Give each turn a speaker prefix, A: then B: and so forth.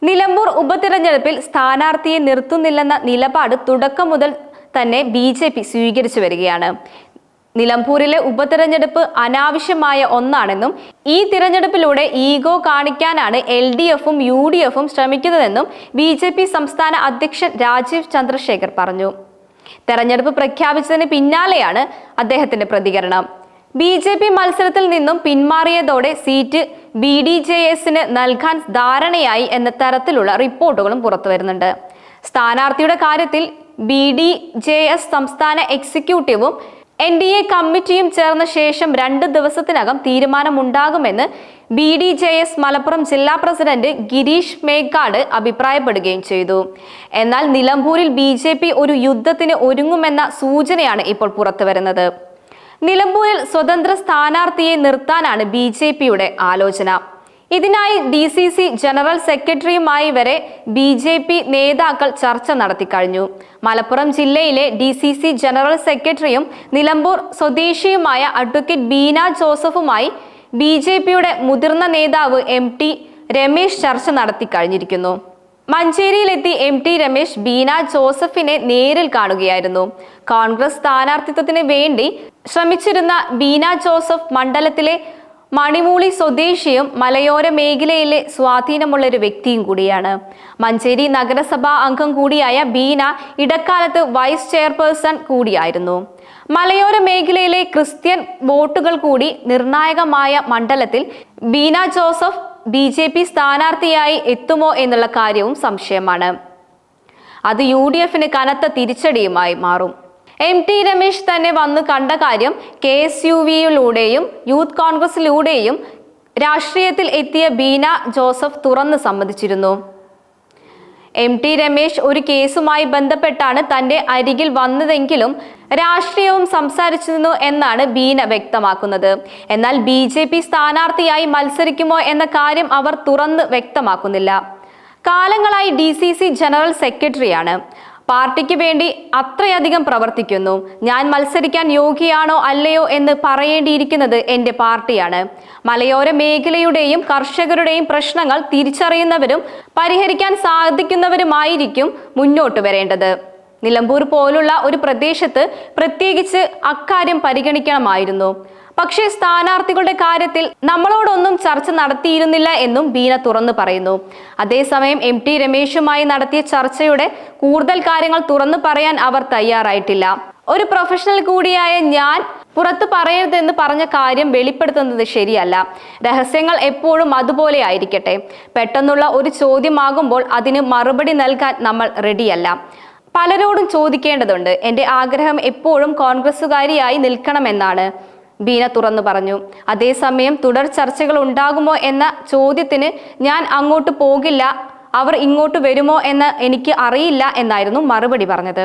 A: നിലമ്പൂർ ഉപതിരഞ്ഞെടുപ്പിൽ സ്ഥാനാർത്ഥിയെ നിർത്തുന്നില്ലെന്ന നിലപാട് തുടക്കം മുതൽ തന്നെ BJP സ്വീകരിച്ചു വരികയാണ്. നിലമ്പൂരിലെ ഉപതിരഞ്ഞെടുപ്പ് അനാവശ്യമായ ഒന്നാണെന്നും ഈ തിരഞ്ഞെടുപ്പിലൂടെ ഈഗോ കാണിക്കാനാണ് LDFും UDFും ശ്രമിക്കുന്നതെന്നും BJP സംസ്ഥാന അധ്യക്ഷൻ രാജീവ് ചന്ദ്രശേഖർ പറഞ്ഞു. തെരഞ്ഞെടുപ്പ് പ്രഖ്യാപിച്ചതിന് പിന്നാലെയാണ് അദ്ദേഹത്തിന്റെ പ്രതികരണം. BJP മത്സരത്തിൽ നിന്നും പിന്മാറിയതോടെ സീറ്റ് BDJSന് നൽകാൻ ധാരണയായി എന്ന തരത്തിലുള്ള റിപ്പോർട്ടുകളും പുറത്തുവരുന്നുണ്ട്. സ്ഥാനാർത്ഥിയുടെ കാര്യത്തിൽ BDJS സംസ്ഥാന എക്സിക്യൂട്ടീവും NDA കമ്മിറ്റിയും ചേർന്ന ശേഷം 2 ദിവസത്തിനകം തീരുമാനമുണ്ടാകുമെന്ന് BDJS മലപ്പുറം ജില്ലാ പ്രസിഡന്റ് ഗിരീഷ് മേഘാട് അഭിപ്രായപ്പെടുകയും ചെയ്തു. എന്നാൽ നിലമ്പൂരിൽ BJP ഒരു യുദ്ധത്തിന് ഒരുങ്ങുമെന്ന സൂചനയാണ് ഇപ്പോൾ പുറത്തുവരുന്നത്. നിലമ്പൂരിൽ സ്വതന്ത്ര സ്ഥാനാർത്ഥിയെ നിർത്താനാണ് BJPയുടെ ആലോചന. ഇതിനായി DCC ജനറൽ സെക്രട്ടറിയുമായി വരെ BJP നേതാക്കൾ ചർച്ച നടത്തിക്കഴിഞ്ഞു. മലപ്പുറം ജില്ലയിലെ DCC ജനറൽ സെക്രട്ടറിയും നിലമ്പൂർ സ്വദേശിയുമായ അഡ്വക്കേറ്റ് ബീന ജോസഫുമായി BJPയുടെ മുതിർന്ന നേതാവ് MT രമേശ് ചർച്ച നടത്തിക്കഴിഞ്ഞിരിക്കുന്നു. മഞ്ചേരിയിലെത്തി MT രമേശ് ബീന ജോസഫിനെ നേരിൽ കാണുകയായിരുന്നു. കോൺഗ്രസ് സ്ഥാനാർത്ഥിത്വത്തിന് വേണ്ടി ശ്രമിച്ചിരുന്ന ബീന ജോസഫ് മണ്ഡലത്തിലെ മണിമൂളി സ്വദേശിയും മലയോര മേഖലയിലെ സ്വാധീനമുള്ള ഒരു വ്യക്തിയും കൂടിയാണ്. മഞ്ചേരി നഗരസഭാ അംഗം കൂടിയായ ബീന ഇടക്കാലത്ത് വൈസ് ചെയർപേഴ്സൺ കൂടിയായിരുന്നു. മലയോര മേഖലയിലെ ക്രിസ്ത്യൻ വോട്ടുകൾ കൂടി നിർണായകമായ മണ്ഡലത്തിൽ ബീന ജോസഫ് BJP സ്ഥാനാർത്ഥിയായി എത്തുമോ എന്നുള്ള കാര്യവും സംശയമാണ്. അത് UDFന് കനത്ത തിരിച്ചടിയുമായി മാറും. MT രമേശ് തന്നെ വന്ന് കണ്ട കാര്യം KSUV-യിലൂടെയും യൂത്ത് കോൺഗ്രസിലൂടെയും രാഷ്ട്രീയത്തിൽ എത്തിയ ബീന ജോസഫ് തുറന്ന് സമ്മതിച്ചിരുന്നു. MT രമേശ് ഒരു കേസുമായി ബന്ധപ്പെട്ടാണ് തന്റെ അരികിൽ വന്നതെങ്കിലും രാഷ്ട്രീയവും സംസാരിച്ചിരുന്നു എന്നാണ് ബീന വ്യക്തമാക്കുന്നത്. എന്നാൽ BJP സ്ഥാനാർത്ഥിയായി മത്സരിക്കുമോ എന്ന കാര്യം അവർ തുറന്ന് വ്യക്തമാക്കുന്നില്ല. കാലങ്ങളായി DCC ജനറൽ സെക്രട്ടറിയാണ്. പാർട്ടിക്ക് വേണ്ടി അത്രയധികം പ്രവർത്തിക്കുന്നു. ഞാൻ മത്സരിക്കാൻ യോഗ്യയാണോ അല്ലയോ എന്ന് പറയേണ്ടിയിരിക്കുന്നത് എൻ്റെ പാർട്ടിയാണ്. മലയോര മേഖലയുടെയും കർഷകരുടെയും പ്രശ്നങ്ങൾ തിരിച്ചറിയുന്നവരും പരിഹരിക്കാൻ സാധിക്കുന്നവരുമായിരിക്കും മുന്നോട്ട് വരേണ്ടത്. നിലമ്പൂർ പോലുള്ള ഒരു പ്രദേശത്ത് പ്രത്യേകിച്ച് അക്കാര്യം പരിഗണിക്കണമായിരുന്നു. പക്ഷേ സ്ഥാനാർത്ഥികളുടെ കാര്യത്തിൽ നമ്മളോടൊന്നും ചർച്ച നടത്തിയിരുന്നില്ല എന്നും ബീന തുറന്നു പറയുന്നു. അതേസമയം MT രമേശുമായി നടത്തിയ ചർച്ചയുടെ കൂടുതൽ കാര്യങ്ങൾ തുറന്നു പറയാൻ അവർ തയ്യാറായിട്ടില്ല. ഒരു പ്രൊഫഷണൽ കൂടിയായ ഞാൻ പുറത്തു പറയരുതെന്ന് പറഞ്ഞ കാര്യം വെളിപ്പെടുത്തുന്നത് ശരിയല്ല. രഹസ്യങ്ങൾ എപ്പോഴും അതുപോലെ ആയിരിക്കട്ടെ. പെട്ടെന്നുള്ള ഒരു ചോദ്യമാകുമ്പോൾ അതിന് മറുപടി നൽകാൻ നമ്മൾ റെഡിയല്ല. പലരോടും ചോദിക്കേണ്ടതുണ്ട്. എൻ്റെ ആഗ്രഹം എപ്പോഴും കോൺഗ്രസുകാരിയായി നിൽക്കണമെന്നാണ് ബീന തുറന്നു പറഞ്ഞു. അതേസമയം തുടർ ചർച്ചകൾ ഉണ്ടാകുമോ എന്ന ചോദ്യത്തിന് ഞാൻ അങ്ങോട്ട് പോകില്ല, അവർ ഇങ്ങോട്ട് വരുമോ എന്ന് എനിക്ക് അറിയില്ല എന്നായിരുന്നു മറുപടി പറഞ്ഞത്.